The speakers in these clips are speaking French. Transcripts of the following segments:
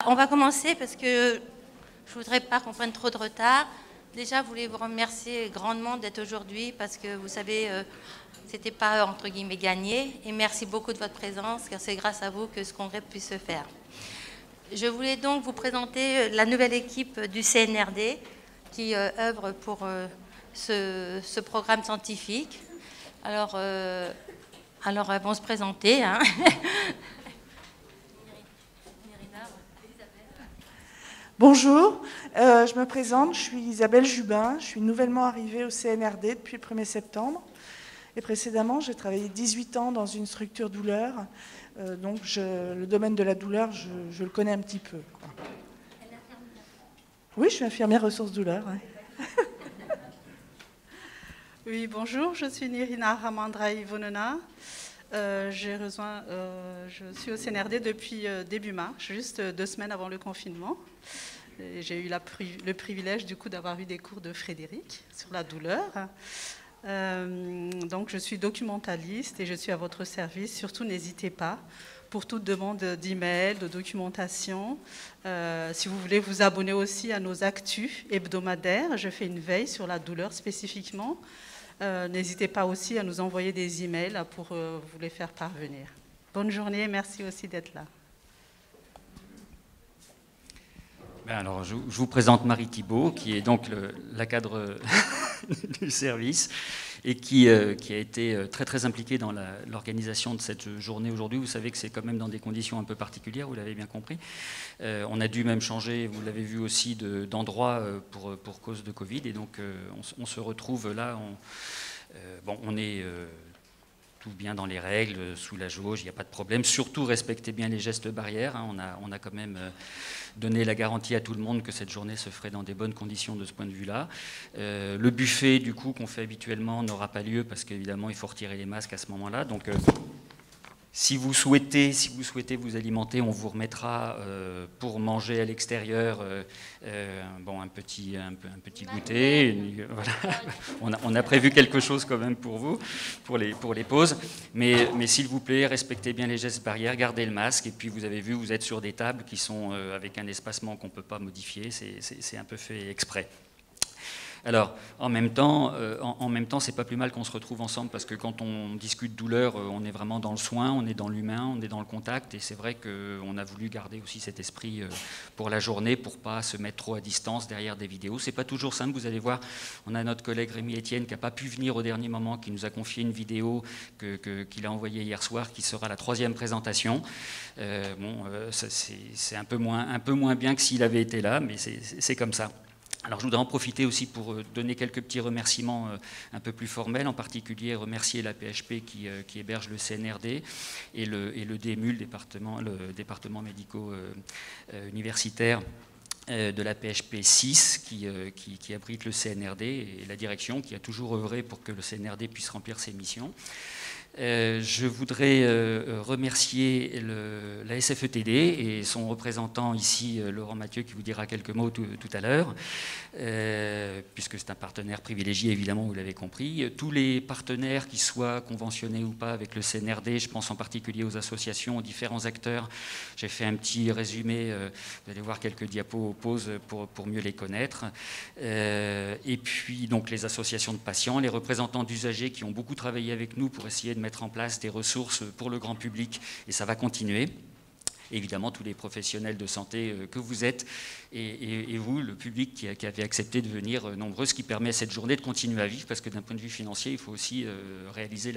On va commencer parce que je ne voudrais pas qu'on prenne trop de retard. Déjà, je voulais vous remercier grandement d'être aujourd'hui parce que vous savez, c'était pas entre guillemets gagné. Et merci beaucoup de votre présence car c'est grâce à vous que ce congrès puisse se faire. Je voulais donc vous présenter la nouvelle équipe du CNRD qui œuvre pour ce programme scientifique. Alors, elles vont se présenter. Hein. Bonjour, je me présente, je suis Isabelle Jubin, je suis nouvellement arrivée au CNRD depuis le 1er septembre. Et précédemment, j'ai travaillé 18 ans dans une structure douleur, donc le domaine de la douleur, je le connais un petit peu. Quoi. Oui, je suis infirmière ressources douleur. Ouais. Oui, bonjour, je suis Nirina Ramandra-Ivonena. Je suis au CNRD depuis début mars, juste 2 semaines avant le confinement. J'ai eu le privilège du coup d'avoir eu des cours de Frédéric sur la douleur. Donc je suis documentaliste et je suis à votre service. Surtout n'hésitez pas pour toute demande d'email, de documentation. Si vous voulez vous abonner aussi à nos actus hebdomadaires, je fais une veille sur la douleur spécifiquement. N'hésitez pas aussi à nous envoyer des emails pour vous les faire parvenir. Bonne journée et merci aussi d'être là. Alors, je vous présente Marie Thibault, qui est donc la cadre du service et qui a été très très impliquée dans l'organisation de cette journée aujourd'hui. Vous savez que c'est quand même dans des conditions un peu particulières, vous l'avez bien compris. On a dû même changer, vous l'avez vu aussi, d'endroit pour cause de Covid. Et donc on se retrouve là, on est tout bien dans les règles, sous la jauge, il n'y a pas de problème. Surtout respectez bien les gestes barrières. Hein. On a quand même donné la garantie à tout le monde que cette journée se ferait dans des bonnes conditions de ce point de vue-là. Le buffet, du coup, qu'on fait habituellement n'aura pas lieu parce qu'évidemment, il faut retirer les masques à ce moment-là. Donc, si vous souhaitez vous alimenter, on vous remettra pour manger à l'extérieur un petit goûter. Voilà. On a prévu quelque chose quand même pour vous, pour les pauses. Mais s'il vous plaît, respectez bien les gestes barrières, gardez le masque. Et puis vous avez vu, vous êtes sur des tables qui sont avec un espacement qu'on ne peut pas modifier. C'est un peu fait exprès. Alors, en même temps, c'est pas plus mal qu'on se retrouve ensemble parce que quand on discute douleur, on est vraiment dans le soin, on est dans l'humain, on est dans le contact. Et c'est vrai qu'on a voulu garder aussi cet esprit pour la journée, pour pas se mettre trop à distance derrière des vidéos. C'est pas toujours simple. Vous allez voir, on a notre collègue Rémi Etienne qui n'a pas pu venir au dernier moment, qui nous a confié une vidéo qu'il a envoyée hier soir, qui sera la 3e présentation. C'est un peu moins bien que s'il avait été là, mais c'est comme ça. Alors je voudrais en profiter aussi pour donner quelques petits remerciements un peu plus formels, en particulier remercier la PHP qui héberge le CNRD et le DMU, le département médico-universitaire de la PHP 6 qui abrite le CNRD et la direction qui a toujours œuvré pour que le CNRD puisse remplir ses missions. Je voudrais remercier la SFETD et son représentant ici, Laurent Mathieu, qui vous dira quelques mots tout à l'heure, puisque c'est un partenaire privilégié, évidemment, vous l'avez compris. Tous les partenaires, qui soient conventionnés ou pas avec le CNRD, je pense en particulier aux associations, aux différents acteurs. J'ai fait un petit résumé, vous allez voir quelques diapos aux pauses pour mieux les connaître. Et puis, donc, les associations de patients, les représentants d'usagers qui ont beaucoup travaillé avec nous pour essayer de mettre en place des ressources pour le grand public, et ça va continuer. Évidemment, tous les professionnels de santé que vous êtes, et vous, le public qui avez accepté de venir nombreux, ce qui permet à cette journée de continuer à vivre, parce que d'un point de vue financier, il faut aussi réaliser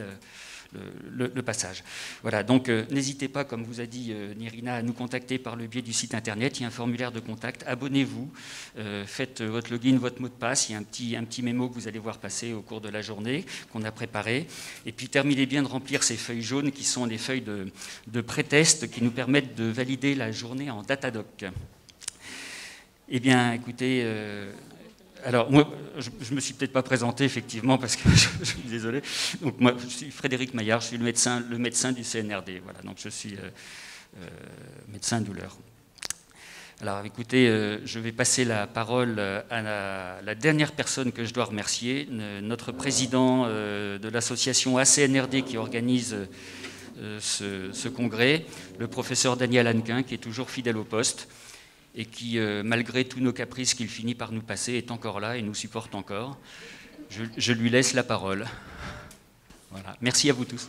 le passage. Voilà, donc n'hésitez pas, comme vous a dit Nirina, à nous contacter par le biais du site internet. Il y a un formulaire de contact, abonnez-vous, faites votre login, votre mot de passe. Il y a un petit mémo que vous allez voir passer au cours de la journée, qu'on a préparé. Et puis terminez bien de remplir ces feuilles jaunes qui sont des feuilles de pré-test qui nous permettent de valider la journée en Datadoc. Eh bien, écoutez... Alors, moi, je ne me suis peut-être pas présenté, effectivement, parce que je suis désolé. Donc, moi, je suis Frédéric Maillard, je suis le médecin du CNRD. Voilà, donc je suis médecin douleur. Alors, écoutez, je vais passer la parole à la dernière personne que je dois remercier, notre président de l'association ACNRD qui organise ce congrès, le professeur Daniel Hannequin, qui est toujours fidèle au poste. et qui, malgré tous nos caprices qu'il finit par nous passer, est encore là et nous supporte encore. Je lui laisse la parole. Voilà. Merci à vous tous.